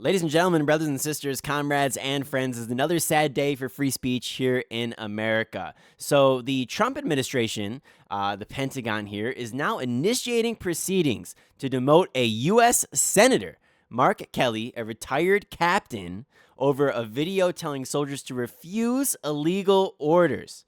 Ladies and gentlemen, brothers and sisters, comrades and friends, is another sad day for free speech here in America. So the Trump administration, the Pentagon here, is now initiating proceedings to demote a U.S. Senator, Mark Kelly, a retired captain, over a video telling soldiers to refuse illegal orders.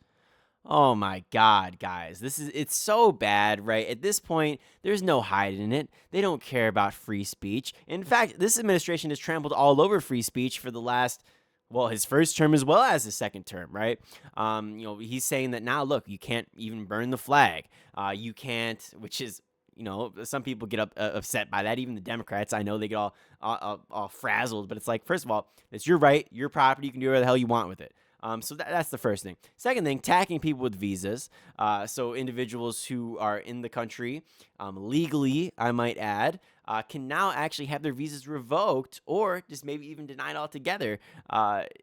Oh my God, guys. It's so bad, right? At this point, there's no hiding it. They don't care about free speech. In fact, this administration has trampled all over free speech for the last, well, his first term as well as his second term, right? He's saying that now, look, you can't even burn the flag. You can't, which is, some people get upset by that. Even the Democrats, I know they get all frazzled. But it's like, first of all, it's your right, your property. You can do whatever the hell you want with it. So that's the first thing. Second thing, tagging people with visas. So individuals who are in the country legally, I might add, can now actually have their visas revoked or just maybe even denied altogether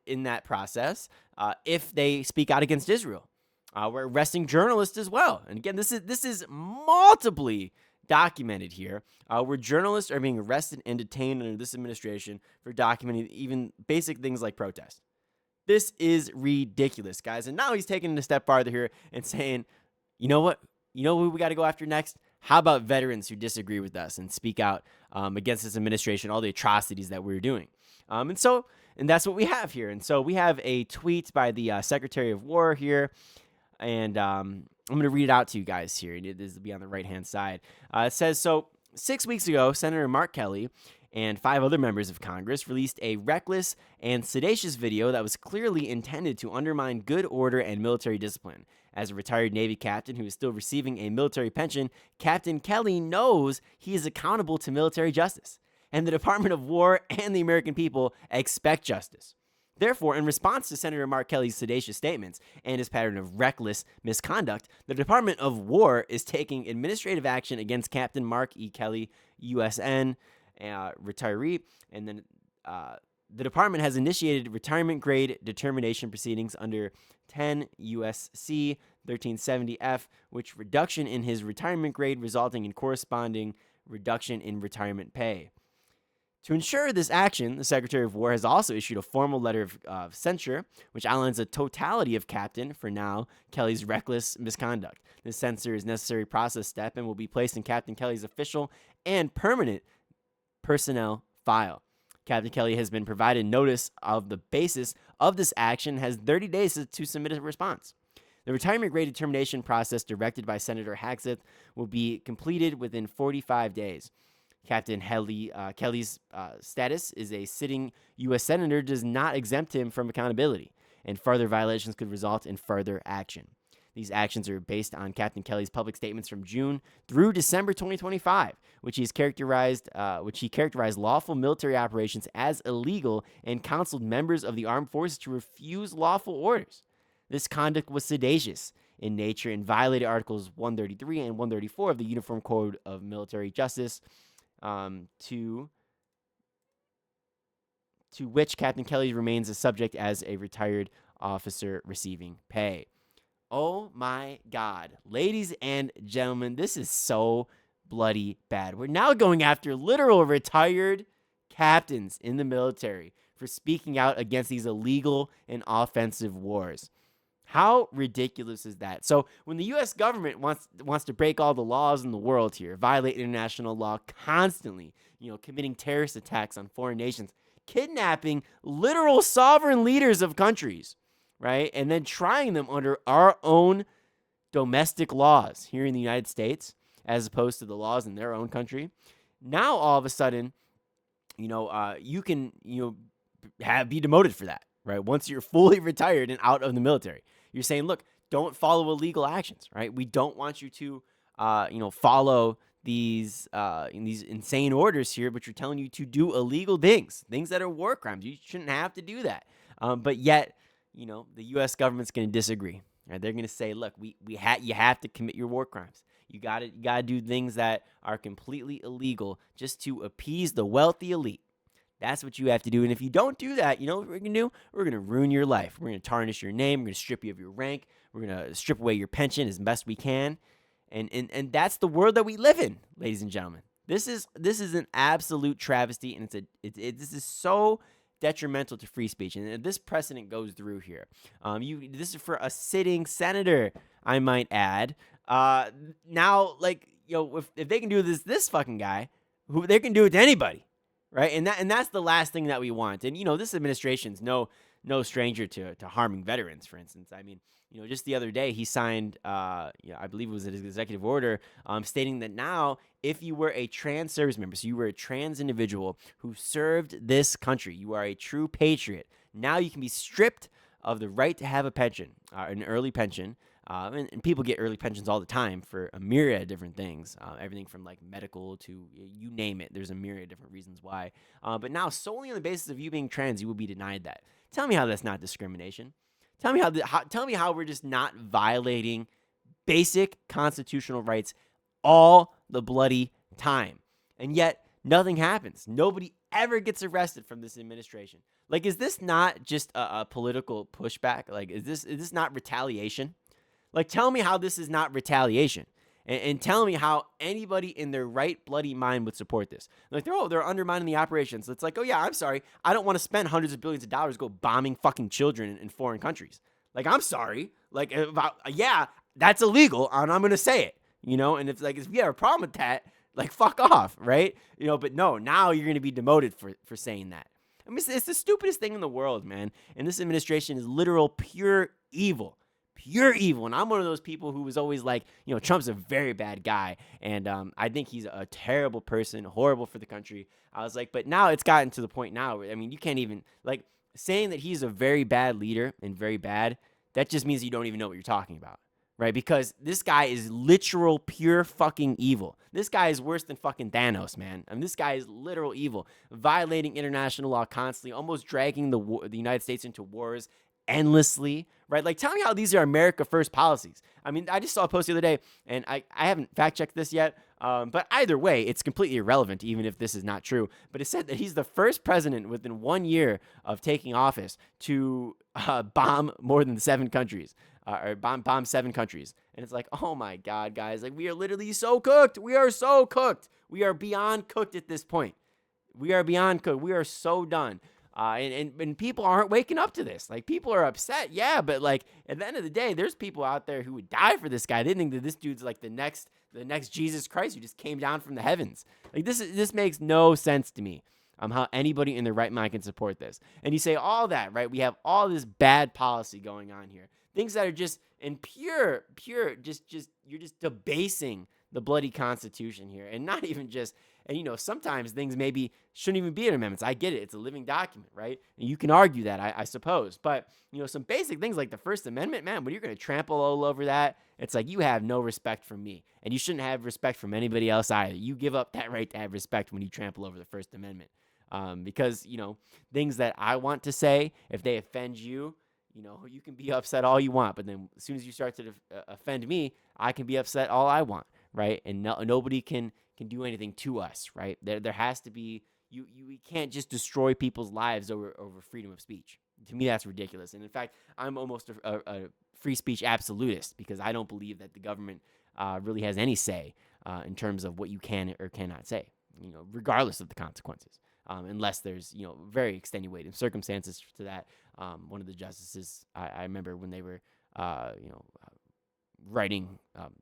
in that process if they speak out against Israel. We're arresting journalists as well. And again, this is multiply documented here, where journalists are being arrested and detained under this administration for documenting even basic things like protest. This is ridiculous, guys. And now he's taking it a step farther here and saying, you know what? You know who we got to go after next? How about veterans who disagree with us and speak out against this administration, all the atrocities that we're doing? And that's what we have here. And so we have a tweet by the Secretary of War here. And I'm going to read it out to you guys here. This will be on the right-hand side. It says, so 6 weeks ago, Senator Mark Kelly and 5 other members of Congress released a reckless and seditious video that was clearly intended to undermine good order and military discipline. As a retired Navy captain who is still receiving a military pension, Captain Kelly knows he is accountable to military justice, and the Department of War and the American people expect justice. Therefore, in response to Senator Mark Kelly's seditious statements and his pattern of reckless misconduct, the Department of War is taking administrative action against Captain Mark E. Kelly, USN, retiree, and then the department has initiated retirement grade determination proceedings under 10 USC 1370F, which reduction in his retirement grade resulting in corresponding reduction in retirement pay. To ensure this action, the Secretary of War has also issued a formal letter of censure, which outlines a totality of Captain, for now, Kelly's reckless misconduct. This censure is a necessary process step and will be placed in Captain Kelly's official and permanent personnel file. Captain Kelly has been provided notice of the basis of this action, has 30 days to submit a response. The retirement grade determination process directed by Senator Hagseth will be completed within 45 days. Captain Kelly's status as a sitting U.S. Senator does not exempt him from accountability, and further violations could result in further action. These actions are based on Captain Kelly's public statements from June through December 2025, which he characterized lawful military operations as illegal and counseled members of the armed forces to refuse lawful orders. This conduct was seditious in nature and violated Articles 133 and 134 of the Uniform Code of Military Justice, to which Captain Kelly remains a subject as a retired officer receiving pay. Oh my God. Ladies and gentlemen, this is so bloody bad. We're now going after literal retired captains in the military for speaking out against these illegal and offensive wars. How ridiculous is that? So when the U.S. government wants to break all the laws in the world here, violate international law constantly, committing terrorist attacks on foreign nations, kidnapping literal sovereign leaders of countries, right? And then trying them under our own domestic laws here in the United States, as opposed to the laws in their own country. Now, all of a sudden, you can, be demoted for that, right? Once you're fully retired and out of the military, you're saying, look, don't follow illegal actions, right? We don't want you to, follow these insane orders here, but you're telling you to do illegal things that are war crimes. You shouldn't have to do that. But yet, the U.S. government's going to disagree. Right? They're going to say, look, you have to commit your war crimes. You got to do things that are completely illegal just to appease the wealthy elite. That's what you have to do. And if you don't do that, you know what we're going to do? We're going to ruin your life. We're going to tarnish your name. We're going to strip you of your rank. We're going to strip away your pension as best we can. And that's the world that we live in, ladies and gentlemen. This is an absolute travesty, and this is so detrimental to free speech, and this precedent goes through here. This is for a sitting senator, I might add. Now, like, if they can do this fucking guy, who they can do it to anybody, right? And that's the last thing that we want. And this administration's no stranger to harming veterans, for instance. I mean, just the other day he signed, I believe it was an executive order, stating that now if you were a trans service member, so you were a trans individual who served this country, you are a true patriot. Now you can be stripped of the right to have a pension, an early pension. And people get early pensions all the time for a myriad of different things, everything from like medical to you name it. There's a myriad of different reasons why. But now solely on the basis of you being trans, you will be denied that. Tell me how that's not discrimination. Tell me how we're just not violating basic constitutional rights all the bloody time. And yet nothing happens. Nobody ever gets arrested from this administration. Like, is this not just a political pushback? Like, is this not retaliation? Like, tell me how this is not retaliation. And tell me how anybody in their right bloody mind would support this. Like, they're undermining the operations. It's like, oh, yeah, I'm sorry. I don't want to spend hundreds of billions of dollars go bombing fucking children in foreign countries. Like, I'm sorry. Like, yeah, that's illegal, and I'm going to say it. And if you have a problem with that, like, fuck off, right? But no, now you're going to be demoted for saying that. I mean, it's the stupidest thing in the world, man. And this administration is literal pure evil. Pure evil. And I'm one of those people who was always like, Trump's a very bad guy. And I think he's a terrible person, horrible for the country. I was like, but now it's gotten to the point now where, I mean, you can't even, like, saying that he's a very bad leader and very bad, that just means you don't even know what you're talking about, right? Because this guy is literal pure fucking evil. This guy is worse than fucking Thanos, man. I mean, this guy is literal evil, violating international law constantly, almost dragging the United States into wars endlessly, right? Like, tell me how these are America First policies. I mean, I just saw a post the other day, and I haven't fact-checked this yet, but either way, it's completely irrelevant, even if this is not true. But it said that he's the first president within 1 year of taking office to bomb more than 7 countries, or bomb 7 countries. And it's like, oh my God, guys, like, we are literally so cooked. We are so cooked. We are beyond cooked at this point. We are beyond cooked. We are so done. And people aren't waking up to this. Like, people are upset, yeah, but like, at the end of the day, there's people out there who would die for this guy. They think that this dude's like the next Jesus Christ who just came down from the heavens. Like, this makes no sense to me. How anybody in their right mind can support this. And you say all that, right? We have all this bad policy going on here. Things that are just in pure, just you're just debasing the bloody Constitution here. And not even just, and sometimes things maybe shouldn't even be in amendments. I get it. It's a living document, right? And you can argue that, I suppose. But, some basic things like the First Amendment, man, when you're going to trample all over that, it's like you have no respect for me. And you shouldn't have respect from anybody else either. You give up that right to have respect when you trample over the First Amendment. Because, things that I want to say, if they offend you, you can be upset all you want. But then as soon as you start to offend me, I can be upset all I want, right? And nobody can do anything to us, right? There has to be, we can't just destroy people's lives over freedom of speech. To me, that's ridiculous. And in fact, I'm almost a free speech absolutist because I don't believe that the government really has any say in terms of what you can or cannot say, regardless of the consequences. Unless there's, very extenuating circumstances to that. One of the justices, I remember when they were, writing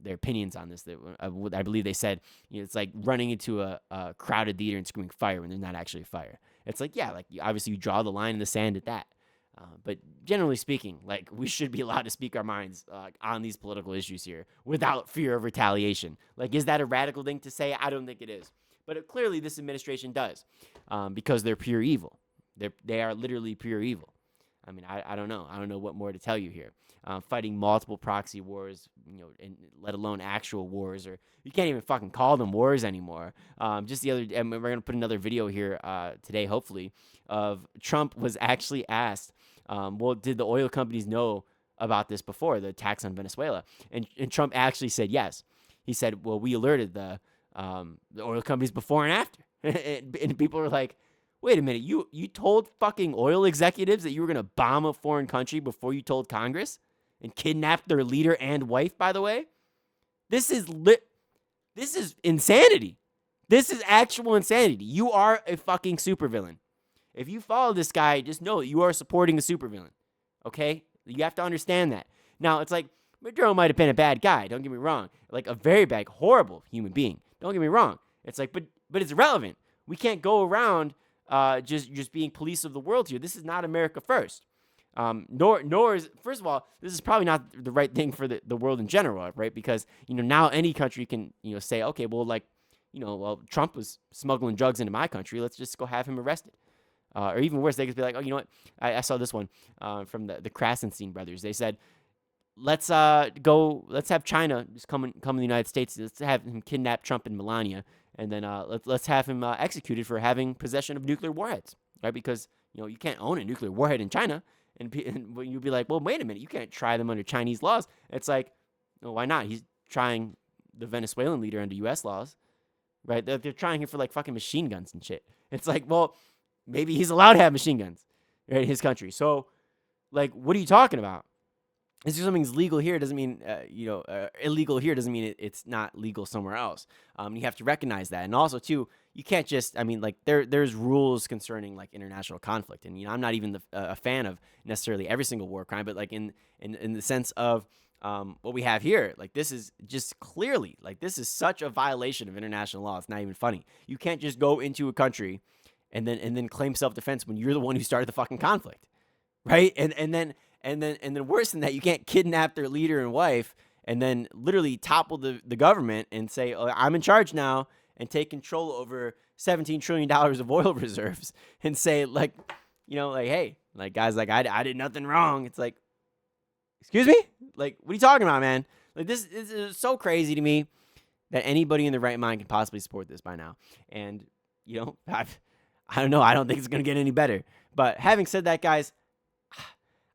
their opinions on this, that I believe they said, it's like running into a crowded theater and screaming fire when there's not actually a fire. It's like, yeah, like obviously you draw the line in the sand at that. But generally speaking, like, we should be allowed to speak our minds on these political issues here without fear of retaliation. Like, is that a radical thing to say? I don't think it is. But clearly this administration does, because they're pure evil. They are literally pure evil. I mean, I don't know. I don't know what more to tell you here. Fighting multiple proxy wars, and let alone actual wars, or you can't even fucking call them wars anymore. Just the other, and we're going to put another video here today, hopefully, of Trump was actually asked, well, did the oil companies know about this before, the attacks on Venezuela? And Trump actually said yes. He said, well, we alerted the oil companies before and after. And people were like, wait a minute, you told fucking oil executives that you were going to bomb a foreign country before you told Congress and kidnapped their leader and wife, by the way? This is insanity. This is actual insanity. You are a fucking supervillain. If you follow this guy, just know that you are supporting a supervillain. Okay? You have to understand that. Now, it's like, Maduro might have been a bad guy. Don't get me wrong. Like, a very bad, horrible human being. Don't get me wrong. It's like, but it's irrelevant. We can't go around just being police of the world here. This is not America first. Nor is, first of all, this is probably not the right thing for the world in general, right? Because, now any country can, say, okay, well, like, well, Trump was smuggling drugs into my country. Let's just go have him arrested. Or even worse, they could be like, oh, you know what? I saw this one from the Krasenstein brothers. They said, let's have China just come to the United States. Let's have him kidnap Trump and Melania, and then let's have him executed for having possession of nuclear warheads, right? Because you can't own a nuclear warhead in China, and you'd be like, well, wait a minute, you can't try them under Chinese laws. It's like, well, why not? He's trying the Venezuelan leader under U.S. laws, right? They're trying him for like fucking machine guns and shit. It's like, well, maybe he's allowed to have machine guns, right, in his country. So, like, what are you talking about? Just because something's legal here doesn't mean, illegal here doesn't mean it's not legal somewhere else. You have to recognize that. And also, too, you can't just, there's rules concerning, like, international conflict. And, I'm not even a fan of necessarily every single war crime, but, like, in the sense of what we have here, like, this is just clearly, like, this is such a violation of international law. It's not even funny. You can't just go into a country and then claim self-defense when you're the one who started the fucking conflict, right? And then worse than that, you can't kidnap their leader and wife and then literally topple the government and say, oh, I'm in charge now, and take control over $17 trillion of oil reserves and say, like, hey, like, guys, like, I did nothing wrong. It's like, excuse me? Like, what are you talking about, man? Like, this is so crazy to me that anybody in their right mind can possibly support this by now. And, I don't know. I don't think it's going to get any better. But having said that, guys,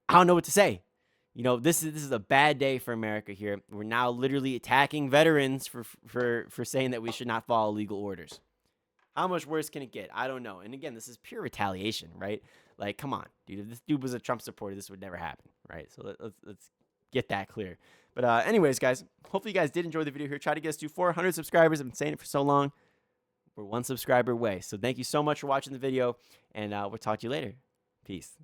I don't know what to say. This is a bad day for America here. We're now literally attacking veterans for saying that we should not follow legal orders. How much worse can it get? I don't know. And again, this is pure retaliation, right? Like, come on, dude. If this dude was a Trump supporter, this would never happen, right? So let's get that clear. But anyways, guys, hopefully you guys did enjoy the video here. Try to get us to 400 subscribers. I've been saying it for so long. We're one subscriber away. So thank you so much for watching the video, and we'll talk to you later. Peace.